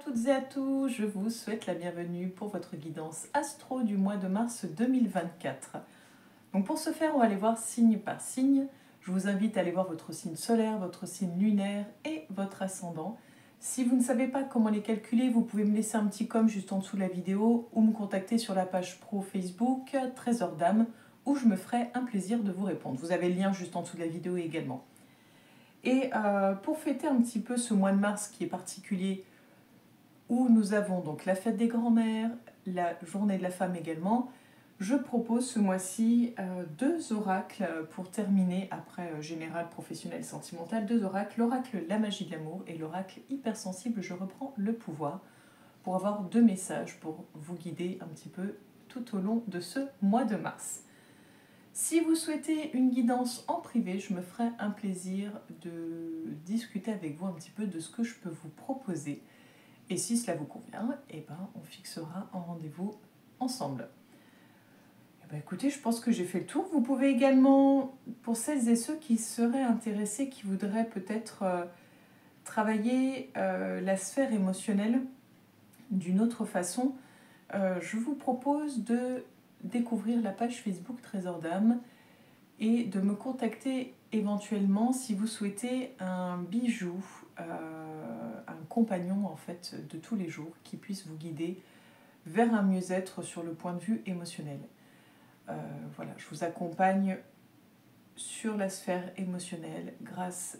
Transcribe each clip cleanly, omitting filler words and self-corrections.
À toutes et à tous, je vous souhaite la bienvenue pour votre guidance astro du mois de mars 2024. Donc pour ce faire, on va aller voir signe par signe. Je vous invite à aller voir votre signe solaire, votre signe lunaire et votre ascendant. Si vous ne savez pas comment les calculer, vous pouvez me laisser un petit com juste en dessous de la vidéo ou me contacter sur la page pro Facebook Trésor d'âme où je me ferai un plaisir de vous répondre. Vous avez le lien juste en dessous de la vidéo également. Et pour fêter un petit peu ce mois de mars qui est particulier, où nous avons donc la fête des grands-mères, la journée de la femme également, je propose ce mois-ci deux oracles pour terminer, après général, professionnel, sentimental, deux oracles, l'oracle La magie de l'amour et l'oracle hypersensible, je reprends le pouvoir, pour avoir deux messages pour vous guider un petit peu tout au long de ce mois de mars. Si vous souhaitez une guidance en privé, je me ferai un plaisir de discuter avec vous un petit peu de ce que je peux vous proposer. Et si cela vous convient, eh ben, on fixera un rendez-vous ensemble. Eh ben, écoutez, je pense que j'ai fait le tour. Vous pouvez également, pour celles et ceux qui seraient intéressés, qui voudraient peut-être travailler la sphère émotionnelle d'une autre façon, je vous propose de découvrir la page Facebook Trésor d'âme et de me contacter éventuellement si vous souhaitez un bijou, un compagnon en fait de tous les jours qui puisse vous guider vers un mieux-être sur le point de vue émotionnel. Voilà, je vous accompagne sur la sphère émotionnelle grâce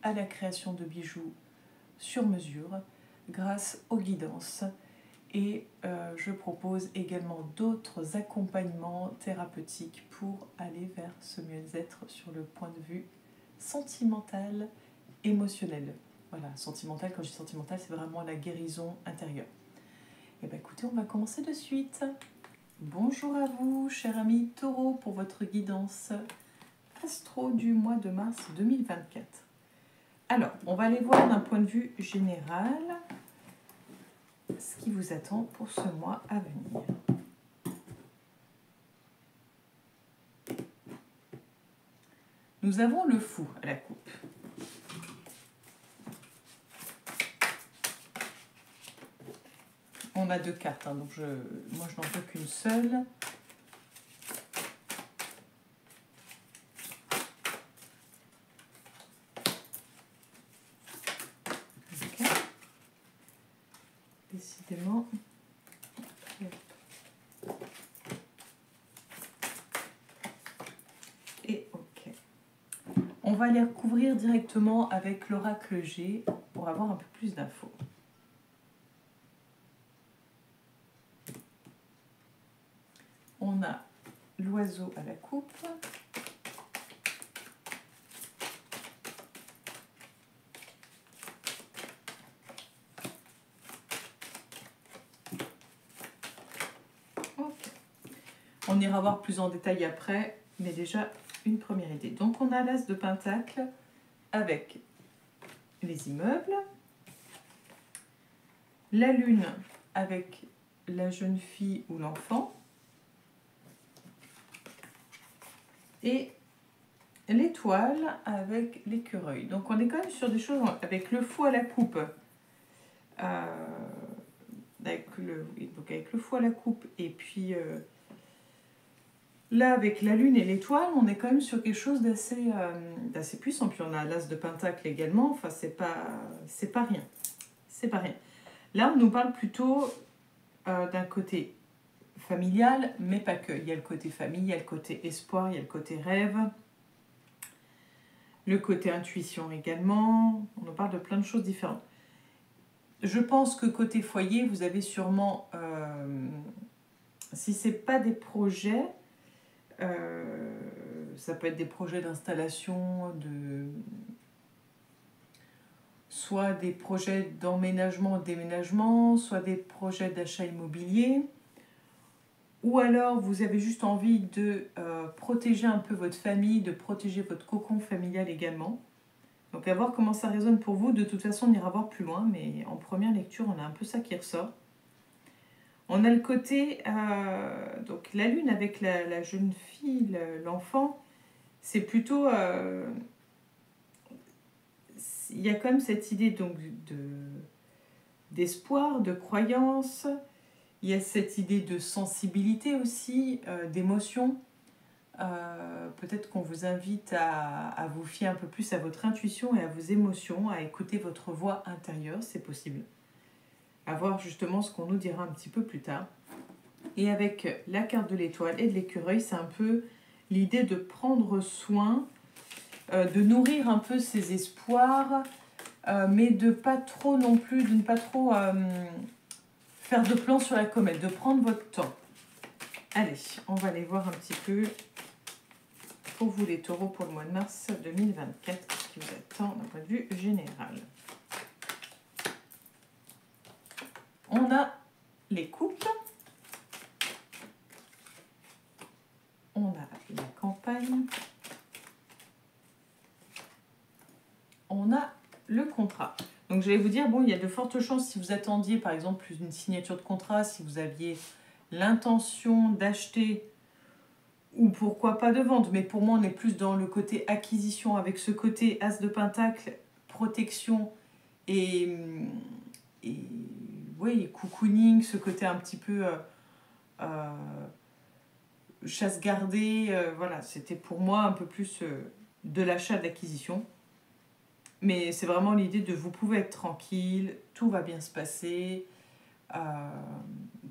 à la création de bijoux sur mesure, grâce aux guidances. Et je propose également d'autres accompagnements thérapeutiques pour aller vers ce mieux-être sur le point de vue sentimental, émotionnel. Voilà, sentimental, quand je dis sentimental, c'est vraiment la guérison intérieure. Et bien écoutez, on va commencer de suite. Bonjour à vous, cher ami Taureau, pour votre guidance astro du mois de mars 2024. Alors, on va aller voir d'un point de vue général ce qui vous attend pour ce mois à venir. Nous avons le fou à la coupe. On a deux cartes, hein, donc moi je n'en veux qu'une seule. Okay. Décidément. Et ok. On va les recouvrir directement avec l'oracle G pour avoir un peu plus d'infos. On a l'oiseau à la coupe. Okay. On ira voir plus en détail après, mais déjà une première idée. Donc on a l'as de pentacle avec les immeubles, la lune avec la jeune fille ou l'enfant, et l'étoile avec l'écureuil. Donc on est quand même sur des choses avec le fou à la coupe. Avec le fou à la coupe et puis là avec la lune et l'étoile, on est quand même sur quelque chose d'assez puissant. Puis on a l'as de pentacle également. Enfin c'est pas rien. C'est pas rien. Là on nous parle plutôt d'un côté familial, mais pas que. Il y a le côté famille, il y a le côté espoir, il y a le côté rêve, le côté intuition également. On nous parle de plein de choses différentes. Je pense que côté foyer, vous avez sûrement, si ce n'est pas des projets, ça peut être des projets d'installation, soit des projets d'emménagement, déménagement, soit des projets d'achat immobilier, ou alors vous avez juste envie de protéger un peu votre famille, de protéger votre cocon familial également. Donc à voir comment ça résonne pour vous. De toute façon, on ira voir plus loin, mais en première lecture, on a un peu ça qui ressort. On a le côté, donc la lune avec la jeune fille, l'enfant, c'est plutôt... il y a quand même cette idée donc, d'espoir, de croyance. Il y a cette idée de sensibilité aussi, d'émotion. Peut-être qu'on vous invite à vous fier un peu plus à votre intuition et à vos émotions, à écouter votre voix intérieure, c'est possible. À voir justement ce qu'on nous dira un petit peu plus tard. Et avec la carte de l'étoile et de l'écureuil, c'est un peu l'idée de prendre soin, de nourrir un peu ses espoirs, mais de pas trop non plus, de ne pas trop faire de plans sur la comète, de prendre votre temps. Allez, on va aller voir un petit peu pour vous les taureaux pour le mois de mars 2024, ce qui vous attend d'un point de vue général. On a les coupes, on a la campagne, on a le contrat. Donc je vais vous dire, bon, il y a de fortes chances si vous attendiez par exemple une signature de contrat, si vous aviez l'intention d'acheter ou pourquoi pas de vente, mais pour moi on est plus dans le côté acquisition avec ce côté as de pentacle, protection et oui, cocooning, ce côté un petit peu chasse gardée, voilà, c'était pour moi un peu plus de l'achat d'acquisition. Mais c'est vraiment l'idée de vous pouvez être tranquille, tout va bien se passer,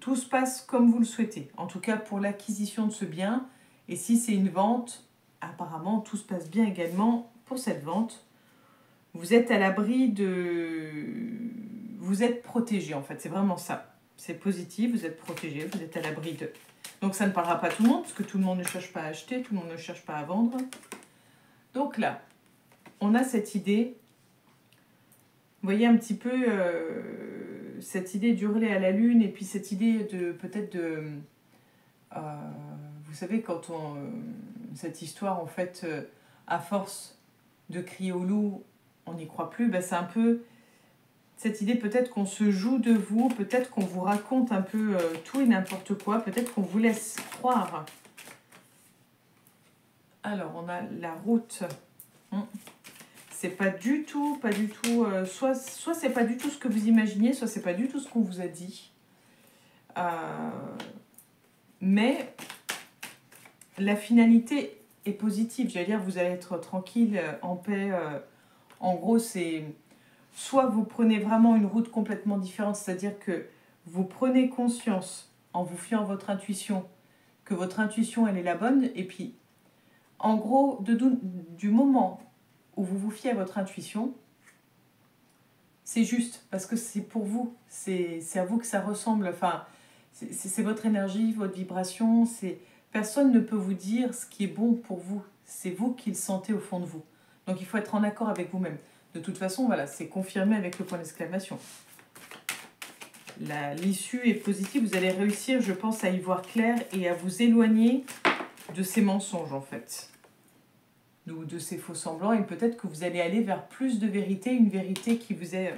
tout se passe comme vous le souhaitez. En tout cas pour l'acquisition de ce bien. Et si c'est une vente, apparemment tout se passe bien également pour cette vente. Vous êtes à l'abri de... Vous êtes protégé en fait, c'est vraiment ça. C'est positif, vous êtes protégé, vous êtes à l'abri de... Donc ça ne parlera pas à tout le monde, parce que tout le monde ne cherche pas à acheter, tout le monde ne cherche pas à vendre. Donc là, on a cette idée, vous voyez un petit peu cette idée d'hurler à la lune, et puis cette idée de peut-être de... vous savez, quand on... cette histoire, en fait, à force de crier au loup, on n'y croit plus, ben, c'est un peu cette idée peut-être qu'on se joue de vous, peut-être qu'on vous raconte un peu tout et n'importe quoi, peut-être qu'on vous laisse croire. Alors, on a la route. C'est pas du tout, soit c'est pas du tout ce que vous imaginiez, soit c'est pas du tout ce qu'on vous a dit. Mais la finalité est positive. J'allais dire, vous allez être tranquille, en paix. En gros, c'est soit vous prenez vraiment une route complètement différente, c'est-à-dire que vous prenez conscience, en vous fiant à votre intuition, que votre intuition, elle est la bonne. Et puis, en gros, du moment où vous vous fiez à votre intuition, c'est juste, parce que c'est pour vous, c'est à vous que ça ressemble, enfin, c'est votre énergie, votre vibration, personne ne peut vous dire ce qui est bon pour vous, c'est vous qui le sentez au fond de vous. Donc il faut être en accord avec vous-même. De toute façon, voilà, c'est confirmé avec le point d'exclamation. L'issue est positive, vous allez réussir, je pense, à y voir clair et à vous éloigner de ces mensonges, en fait. Ou de ces faux semblants, et peut-être que vous allez aller vers plus de vérité, une vérité qui vous est...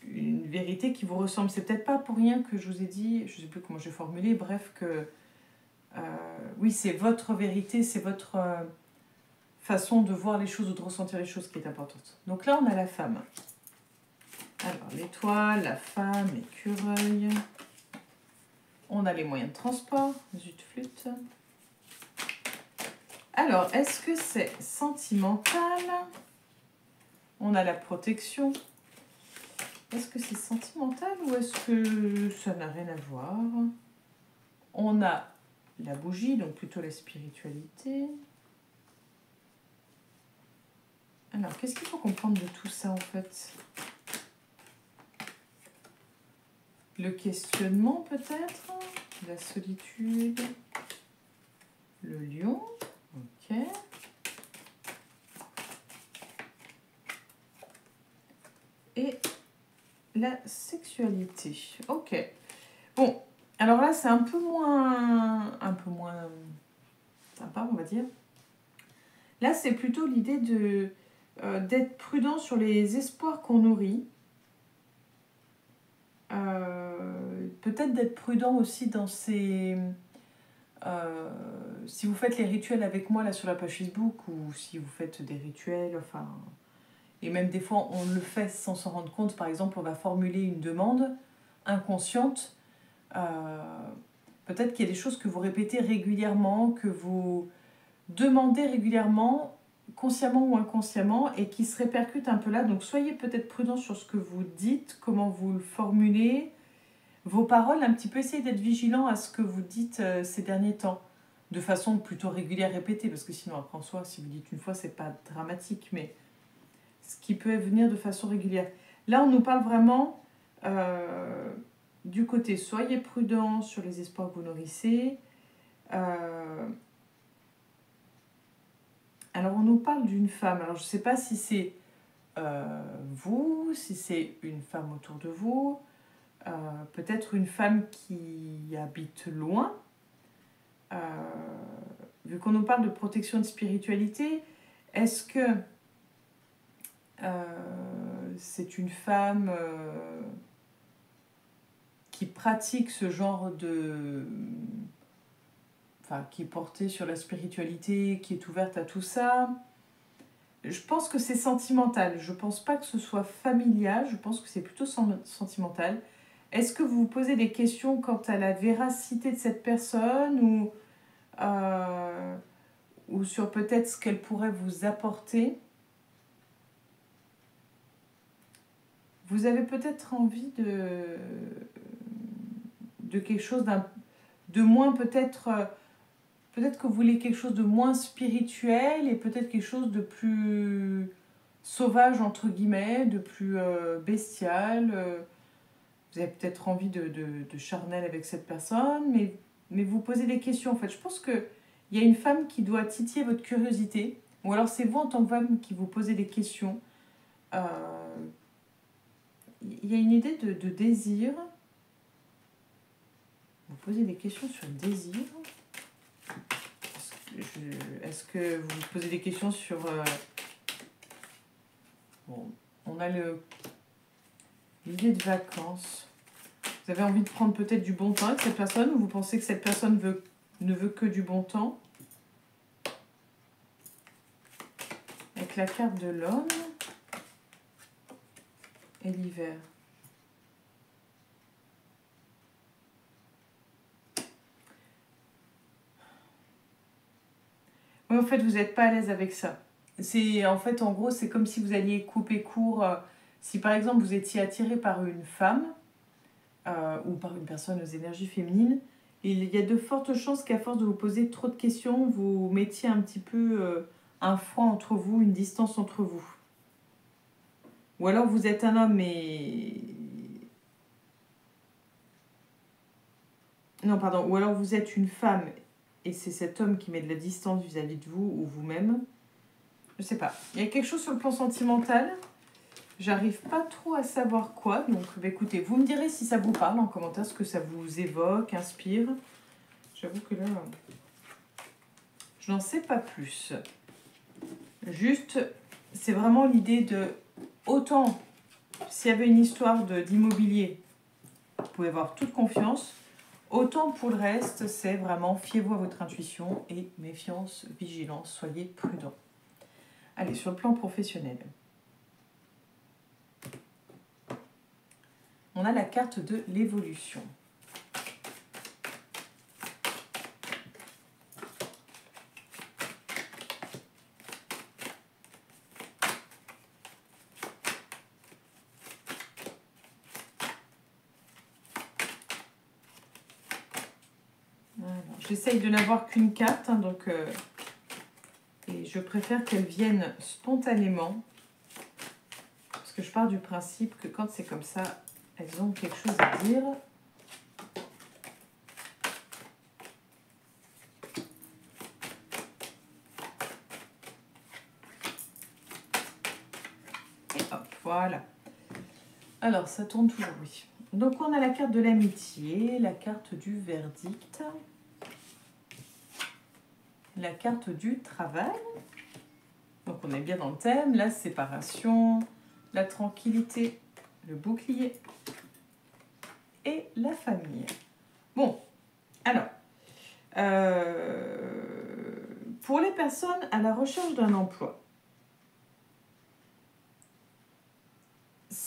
une vérité qui vous ressemble. C'est peut-être pas pour rien que je vous ai dit, je ne sais plus comment j'ai formulé, bref, que... oui, c'est votre vérité, c'est votre... façon de voir les choses ou de ressentir les choses qui est importante. Donc là, on a la femme. Alors, l'étoile, la femme, l'écureuil. On a les moyens de transport. Zut flûte. Alors, est-ce que c'est sentimental? On a la protection. Est-ce que c'est sentimental ou est-ce que ça n'a rien à voir? On a la bougie, donc plutôt la spiritualité. Alors, qu'est-ce qu'il faut comprendre de tout ça, en fait? Le questionnement, peut-être? La solitude? Le lion? Ok. Et la sexualité. Ok. Bon, alors là, c'est un peu moins sympa, on va dire. Là, c'est plutôt l'idée d'être prudent sur les espoirs qu'on nourrit. Peut-être d'être prudent aussi dans ces... si vous faites les rituels avec moi là sur la page Facebook ou si vous faites des rituels, enfin... Et même des fois, on le fait sans s'en rendre compte. Par exemple, on va formuler une demande inconsciente. Peut-être qu'il y a des choses que vous répétez régulièrement, que vous demandez régulièrement, consciemment ou inconsciemment, et qui se répercutent un peu là. Donc soyez peut-être prudent sur ce que vous dites, comment vous le formulez, vos paroles, un petit peu essayez d'être vigilant à ce que vous dites ces derniers temps, de façon plutôt régulière, répétée, parce que sinon après en soi, si vous dites une fois, c'est pas dramatique, mais ce qui peut venir de façon régulière. Là, on nous parle vraiment du côté soyez prudent sur les espoirs que vous nourrissez. Alors, on nous parle d'une femme. Alors, je ne sais pas si c'est vous, si c'est une femme autour de vous, peut-être une femme qui habite loin. Vu qu'on nous parle de protection de spiritualité, est-ce que c'est une femme qui pratique ce genre de... Enfin, qui est portée sur la spiritualité, qui est ouverte à tout ça? Je pense que c'est sentimental. Je ne pense pas que ce soit familial. Je pense que c'est plutôt sentimental. Est-ce que vous vous posez des questions quant à la véracité de cette personne ou sur peut-être ce qu'elle pourrait vous apporter? Vous avez peut-être envie de quelque chose de moins peut-être que vous voulez quelque chose de moins spirituel et peut-être quelque chose de plus sauvage entre guillemets, de plus bestial. Vous avez peut-être envie de charnel avec cette personne, mais vous posez des questions en fait. Je pense qu'il y a une femme qui doit titiller votre curiosité, ou alors c'est vous en tant que femme qui vous posez des questions. Il y a une idée de désir. Vous posez des questions sur le désir. Est-ce que vous vous posez des questions sur... Bon, on a l'idée de vacances. Vous avez envie de prendre peut-être du bon temps avec cette personne, ou vous pensez que cette personne ne veut que du bon temps? Avec la carte de l'homme et l'hiver. Oui, en fait, vous n'êtes pas à l'aise avec ça. En fait, en gros, c'est comme si vous alliez couper court. Si par exemple, vous étiez attiré par une femme ou par une personne aux énergies féminines, il y a de fortes chances qu'à force de vous poser trop de questions, vous mettiez un petit peu un froid entre vous, une distance entre vous. Ou alors vous êtes un homme et... Non, pardon. Ou alors vous êtes une femme et c'est cet homme qui met de la distance vis-à-vis de vous ou vous-même. Je sais pas. Il y a quelque chose sur le plan sentimental. J'arrive pas trop à savoir quoi. Donc écoutez, vous me direz si ça vous parle en commentaire, ce que ça vous évoque, inspire. J'avoue que là, je n'en sais pas plus. Juste, c'est vraiment l'idée de... Autant, s'il y avait une histoire d'immobilier, vous pouvez avoir toute confiance. Autant pour le reste, c'est vraiment fiez-vous à votre intuition et méfiance, vigilance, soyez prudent. Allez, sur le plan professionnel. On a la carte de l'évolution. J'essaye de n'avoir qu'une carte, hein, et je préfère qu'elle vienne spontanément, parce que je pars du principe que quand c'est comme ça, elles ont quelque chose à dire. Et hop, voilà. Alors, ça tourne toujours, oui. Donc, on a la carte de l'amitié, la carte du verdict, la carte du travail. Donc, on est bien dans le thème, la séparation, la tranquillité, le bouclier et la famille. Bon, alors, pour les personnes à la recherche d'un emploi,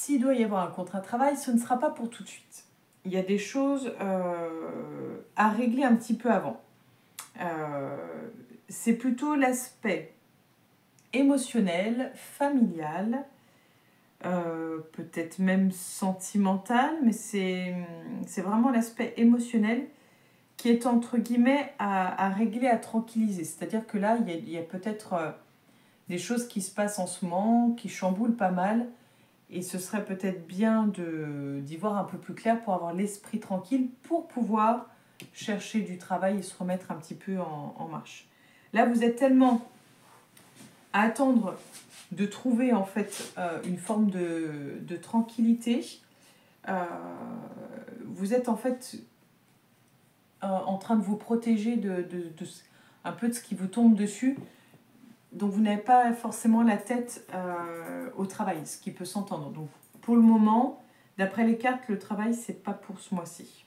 s'il doit y avoir un contrat de travail, ce ne sera pas pour tout de suite. Il y a des choses à régler un petit peu avant. C'est plutôt l'aspect émotionnel, familial, peut-être même sentimental, mais c'est vraiment l'aspect émotionnel qui est entre guillemets à régler, à tranquilliser. C'est-à-dire que là, il y a peut-être des choses qui se passent en ce moment, qui chamboulent pas mal, et ce serait peut-être bien d'y voir un peu plus clair pour avoir l'esprit tranquille, pour pouvoir chercher du travail et se remettre un petit peu en marche. Là, vous êtes tellement à attendre de trouver en fait une forme de tranquillité. Vous êtes en fait en train de vous protéger un peu de ce qui vous tombe dessus. Donc vous n'avez pas forcément la tête au travail, ce qui peut s'entendre. Donc pour le moment, d'après les cartes, le travail, c'est pas pour ce mois-ci.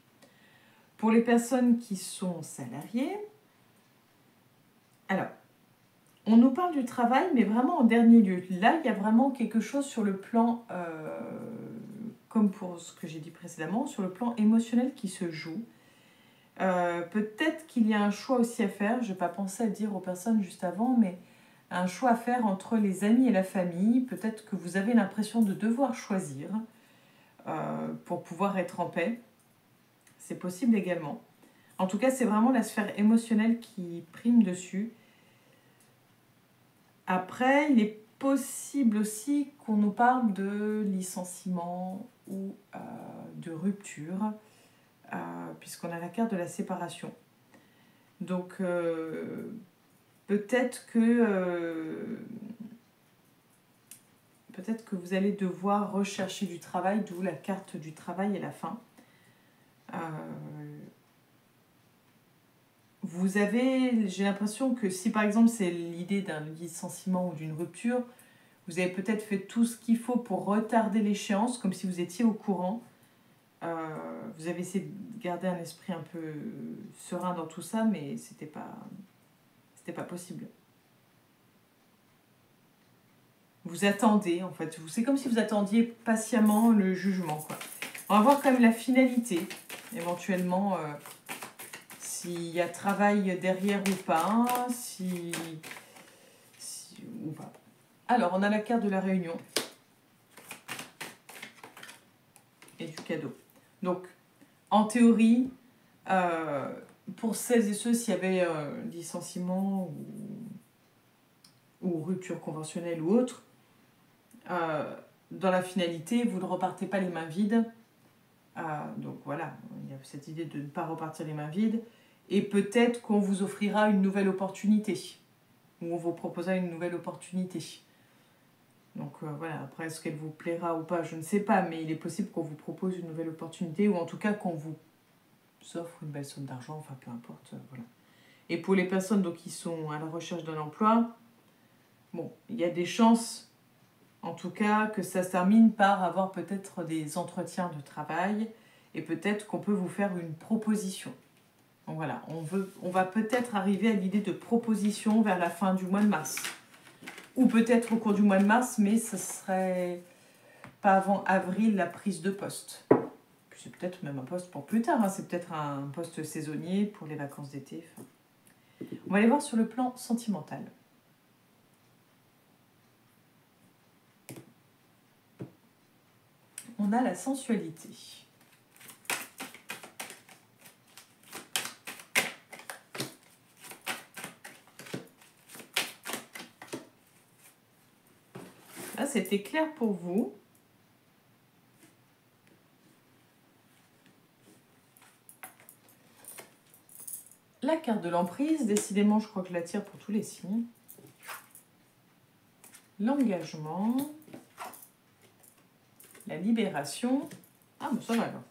Pour les personnes qui sont salariées, alors, on nous parle du travail, mais vraiment en dernier lieu. Là, il y a vraiment quelque chose sur le plan, comme pour ce que j'ai dit précédemment, sur le plan émotionnel qui se joue. Peut-être qu'il y a un choix aussi à faire. Je n'ai pas pensé à le dire aux personnes juste avant, mais un choix à faire entre les amis et la famille. Peut-être que vous avez l'impression de devoir choisir pour pouvoir être en paix. C'est possible également. En tout cas, c'est vraiment la sphère émotionnelle qui prime dessus. Après, il est possible aussi qu'on nous parle de licenciement ou de rupture, puisqu'on a la carte de la séparation. Donc, peut-être que vous allez devoir rechercher du travail, d'où la carte du travail et la fin. Vous avez, j'ai l'impression que si par exemple c'est l'idée d'un licenciement ou d'une rupture, vous avez peut-être fait tout ce qu'il faut pour retarder l'échéance, comme si vous étiez au courant. Vous avez essayé de garder un esprit un peu serein dans tout ça, mais c'était pas possible. Vous attendez, en fait. C'est comme si vous attendiez patiemment le jugement, quoi. On va voir quand même la finalité, éventuellement, s'il y a travail derrière ou pas, ou pas. Alors, on a la carte de la réunion et du cadeau. Donc, en théorie, pour celles et ceux, s'il y avait licenciement ou rupture conventionnelle ou autre, dans la finalité, vous ne repartez pas les mains vides. Donc voilà, il y a cette idée de ne pas repartir les mains vides. Et peut-être qu'on vous offrira une nouvelle opportunité. Ou on vous proposera une nouvelle opportunité. Donc voilà, après, est-ce qu'elle vous plaira ou pas, je ne sais pas. Mais il est possible qu'on vous propose une nouvelle opportunité. Ou en tout cas, qu'on vous offre une belle somme d'argent. Enfin, peu importe. Voilà. Et pour les personnes donc, qui sont à la recherche d'un emploi, bon, il y a des chances, en tout cas, que ça se termine par avoir peut-être des entretiens de travail. Et peut-être qu'on peut vous faire une proposition. Donc voilà, on va peut-être arriver à l'idée de proposition vers la fin du mois de mars. Ou peut-être au cours du mois de mars, mais ce serait pas avant avril la prise de poste. Puis c'est peut-être même un poste pour plus tard, hein. C'est peut-être un poste saisonnier pour les vacances d'été. Enfin. On va aller voir sur le plan sentimental. On a la sensualité. Là, c'était clair pour vous. La carte de l'emprise, décidément, je crois que je la tire pour tous les signes. L'engagement. La libération. Ah, bon, ça va alors.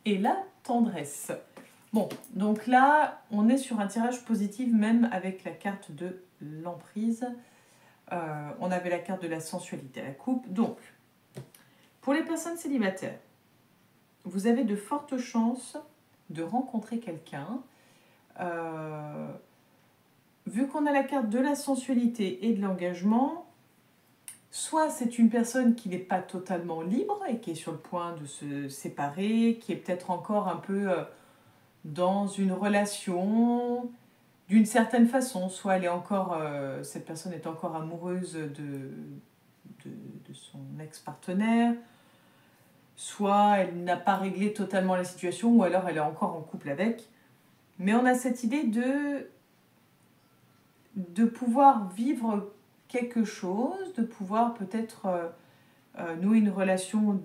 Et la tendresse. Bon, donc là, on est sur un tirage positif, même avec la carte de l'emprise. On avait la carte de la sensualité à la coupe. Donc, pour les personnes célibataires, vous avez de fortes chances de rencontrer quelqu'un. Vu qu'on a la carte de la sensualité et de l'engagement, Soit c'est une personne qui n'est pas totalement libre et qui est sur le point de se séparer, qui est peut-être encore un peu dans une relation d'une certaine façon. Soit elle est encore, cette personne est encore amoureuse de son ex-partenaire, soit elle n'a pas réglé totalement la situation, ou alors elle est encore en couple avec. Mais on a cette idée de pouvoir vivre quelque chose, de pouvoir peut-être nouer une relation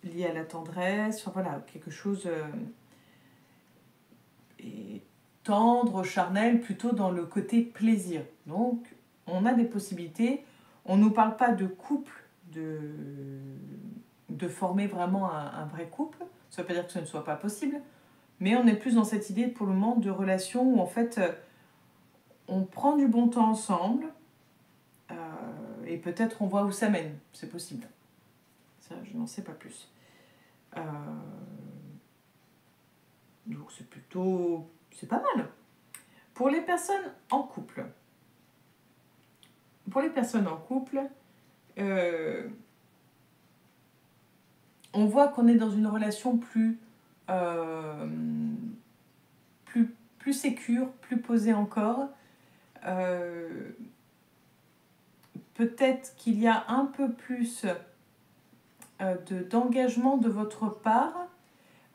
liée à la tendresse, enfin voilà, quelque chose et tendre, charnel, plutôt dans le côté plaisir. Donc, on a des possibilités. On ne nous parle pas de couple, de former vraiment un vrai couple. Ça ne veut pas dire que ce ne soit pas possible, mais on est plus dans cette idée pour le moment de relation où en fait on prend du bon temps ensemble et peut-être on voit où ça mène. C'est possible. Ça, je n'en sais pas plus. Donc c'est plutôt... c'est pas mal. Pour les personnes en couple, on voit qu'on est dans une relation plus sécure, plus posée encore. Peut-être qu'il y a un peu plus d'engagement de votre part,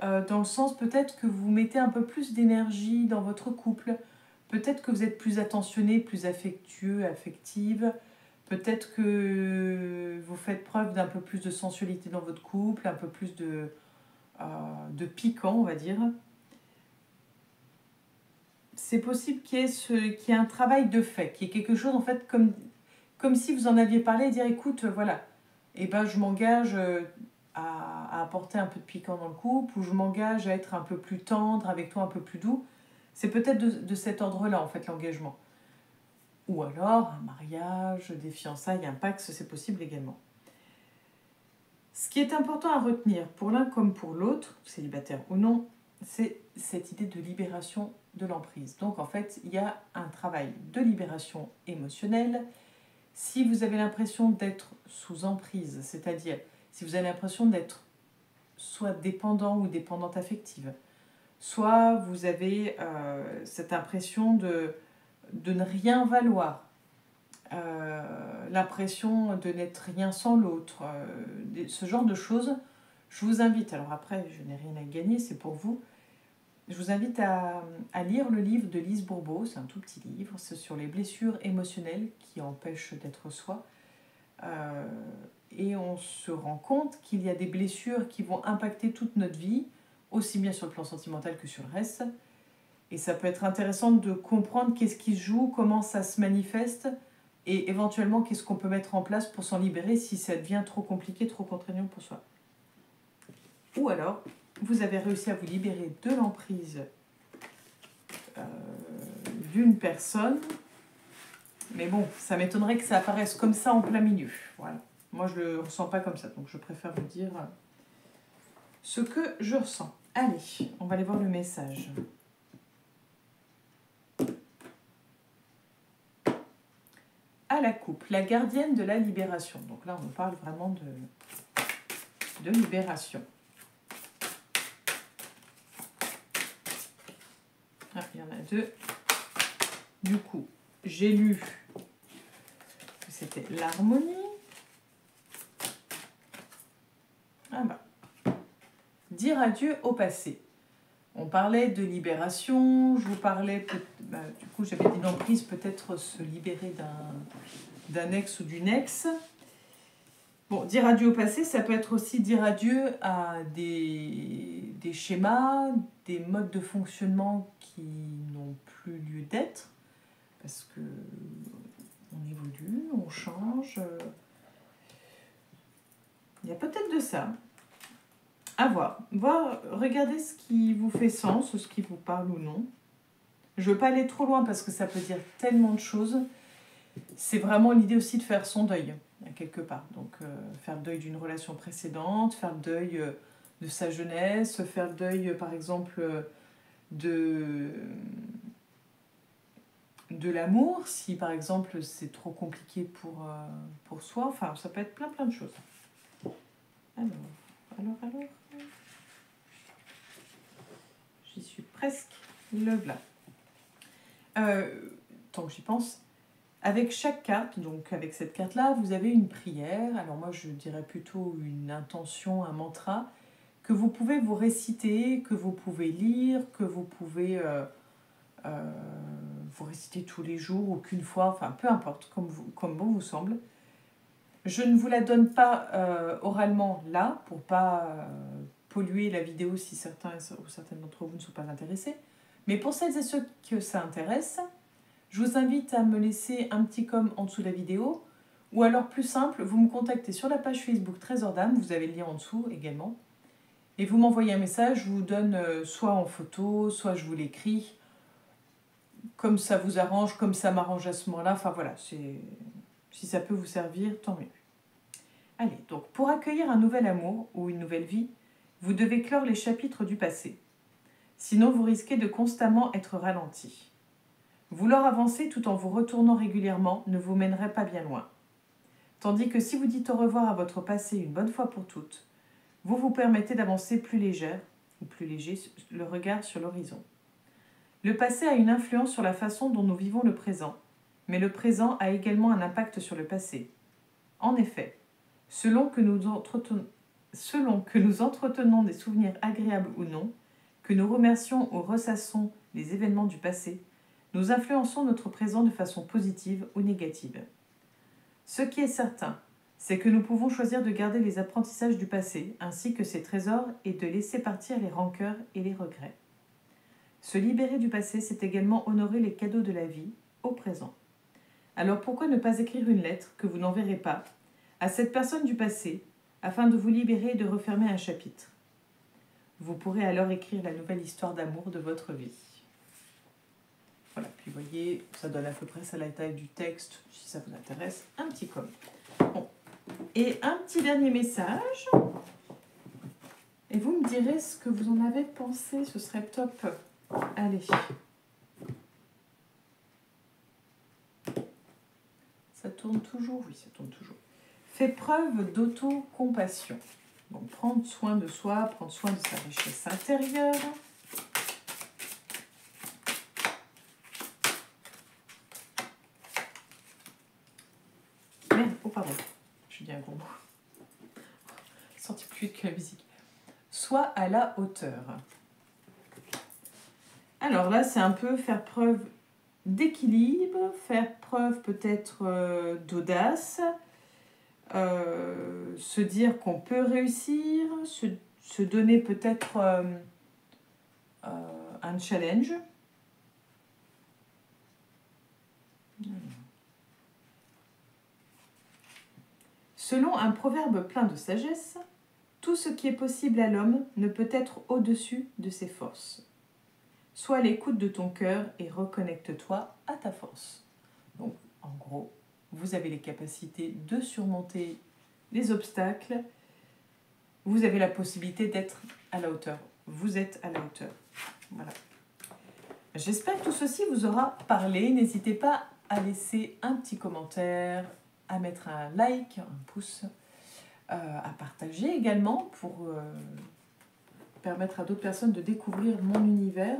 dans le sens peut-être que vous mettez un peu plus d'énergie dans votre couple, peut-être que vous êtes plus attentionné, plus affectueux, affective, peut-être que vous faites preuve d'un peu plus de sensualité dans votre couple, un peu plus de piquant, on va dire. C'est possible qu'il y ait un travail de fait, qu'il y ait quelque chose en fait comme si vous en aviez parlé et dire écoute, voilà, et ben je m'engage à apporter un peu de piquant dans le couple, ou je m'engage à être un peu plus tendre avec toi, un peu plus doux. C'est peut-être de cet ordre-là en fait l'engagement. Ou alors un mariage, des fiançailles, un Pacs, c'est possible également. Ce qui est important à retenir pour l'un comme pour l'autre, célibataire ou non, c'est cette idée de libération de l'emprise. Donc en fait, il y a un travail de libération émotionnelle. Si vous avez l'impression d'être sous emprise, c'est-à-dire si vous avez l'impression d'être soit dépendant ou dépendante affective, soit vous avez cette impression de ne rien valoir, l'impression de n'être rien sans l'autre, ce genre de choses, je vous invite, alors après je n'ai rien à gagner, c'est pour vous, je vous invite à lire le livre de Lise Bourbeau, c'est un tout petit livre, c'est sur les blessures émotionnelles qui empêchent d'être soi. Et on se rend compte qu'il y a des blessures qui vont impacter toute notre vie, aussi bien sur le plan sentimental que sur le reste. Et ça peut être intéressant de comprendre qu'est-ce qui se joue, comment ça se manifeste, et éventuellement qu'est-ce qu'on peut mettre en place pour s'en libérer si ça devient trop compliqué, trop contraignant pour soi. Ou alors, vous avez réussi à vous libérer de l'emprise d'une personne, mais bon, ça m'étonnerait que ça apparaisse comme ça en plein milieu. Voilà. Moi, je ne le ressens pas comme ça, donc je préfère vous dire ce que je ressens. Allez, on va aller voir le message. À la coupe, la gardienne de la libération. Donc là, on nous parle vraiment de libération. Ah, il y en a deux. Du coup, j'ai lu que c'était l'harmonie. Ah bah. Dire adieu au passé. On parlait de libération, je vous parlais, du coup j'avais dit d'emprise, peut-être se libérer d'un ex ou d'une ex. Bon, dire adieu au passé, ça peut être aussi dire adieu à des schémas, des modes de fonctionnement qui n'ont plus lieu d'être, parce que on évolue, on change. Il y a peut-être de ça. À voir. Regardez ce qui vous fait sens, ce qui vous parle ou non. Je ne veux pas aller trop loin parce que ça peut dire tellement de choses. C'est vraiment l'idée aussi de faire son deuil, quelque part. Donc, faire le deuil d'une relation précédente, faire le deuil de sa jeunesse, faire le deuil, par exemple, de l'amour, si par exemple c'est trop compliqué pour soi. Enfin, ça peut être plein de choses. Alors, j'y suis presque. Le voilà. Tant que j'y pense, avec chaque carte, donc avec cette carte-là, vous avez une prière. Alors moi, je dirais plutôt une intention, un mantra, que vous pouvez vous réciter, que vous pouvez lire, que vous pouvez vous réciter tous les jours ou qu'une fois, enfin peu importe, comme bon vous semble. Je ne vous la donne pas oralement là, pour pas polluer la vidéo si certains ou certaines d'entre vous ne sont pas intéressés. Mais pour celles et ceux que ça intéresse, je vous invite à me laisser un petit com en dessous de la vidéo, ou alors plus simple, vous me contactez sur la page Facebook Trésor d'âme, vous avez le lien en dessous également, et vous m'envoyez un message, je vous donne soit en photo, soit je vous l'écris, comme ça vous arrange, comme ça m'arrange à ce moment-là, enfin voilà, si ça peut vous servir, tant mieux. Allez, donc pour accueillir un nouvel amour ou une nouvelle vie, vous devez clore les chapitres du passé. Sinon, vous risquez de constamment être ralenti. Vouloir avancer tout en vous retournant régulièrement ne vous mènerait pas bien loin. Tandis que si vous dites au revoir à votre passé une bonne fois pour toutes, vous vous permettez d'avancer plus légère ou plus léger le regard sur l'horizon. Le passé a une influence sur la façon dont nous vivons le présent, mais le présent a également un impact sur le passé. En effet, selon que nous entretenons des souvenirs agréables ou non, que nous remercions ou ressassons les événements du passé, nous influençons notre présent de façon positive ou négative. Ce qui est certain, c'est que nous pouvons choisir de garder les apprentissages du passé, ainsi que ses trésors, et de laisser partir les rancœurs et les regrets. Se libérer du passé, c'est également honorer les cadeaux de la vie au présent. Alors pourquoi ne pas écrire une lettre que vous n'enverrez pas à cette personne du passé, afin de vous libérer et de refermer un chapitre? Vous pourrez alors écrire la nouvelle histoire d'amour de votre vie. Voilà, puis vous voyez, ça donne à peu près ça la taille du texte, si ça vous intéresse, un petit com. Bon. Et un petit dernier message. Et vous me direz ce que vous en avez pensé, ce serait top. Allez. Ça tourne toujours? Oui, ça tourne toujours. Fait preuve d'autocompassion. Donc, prendre soin de soi, prendre soin de sa richesse intérieure. Merde, oh pardon, je dis un gros mot. Sorti plus vite que la musique. Soit à la hauteur. Alors là, c'est un peu faire preuve d'équilibre, faire preuve peut-être d'audace, se dire qu'on peut réussir, se donner peut-être un challenge. Selon un proverbe plein de sagesse, tout ce qui est possible à l'homme ne peut être au-dessus de ses forces. Sois à l'écoute de ton cœur et reconnecte-toi à ta force. Donc, en gros, vous avez les capacités de surmonter les obstacles. Vous avez la possibilité d'être à la hauteur. Vous êtes à la hauteur. Voilà. J'espère que tout ceci vous aura parlé. N'hésitez pas à laisser un petit commentaire, à mettre un like, un pouce, à partager également pour permettre à d'autres personnes de découvrir mon univers.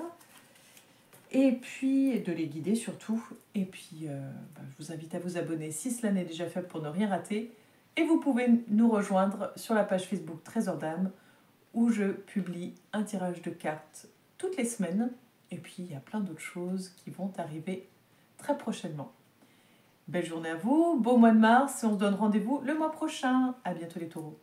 Et puis, de les guider surtout. Et puis, je vous invite à vous abonner si cela n'est déjà fait pour ne rien rater. Et vous pouvez nous rejoindre sur la page Facebook Trésor d'âme, où je publie un tirage de cartes toutes les semaines. Et puis, il y a plein d'autres choses qui vont arriver très prochainement. Belle journée à vous, beau mois de mars, et on se donne rendez-vous le mois prochain. À bientôt les taureaux.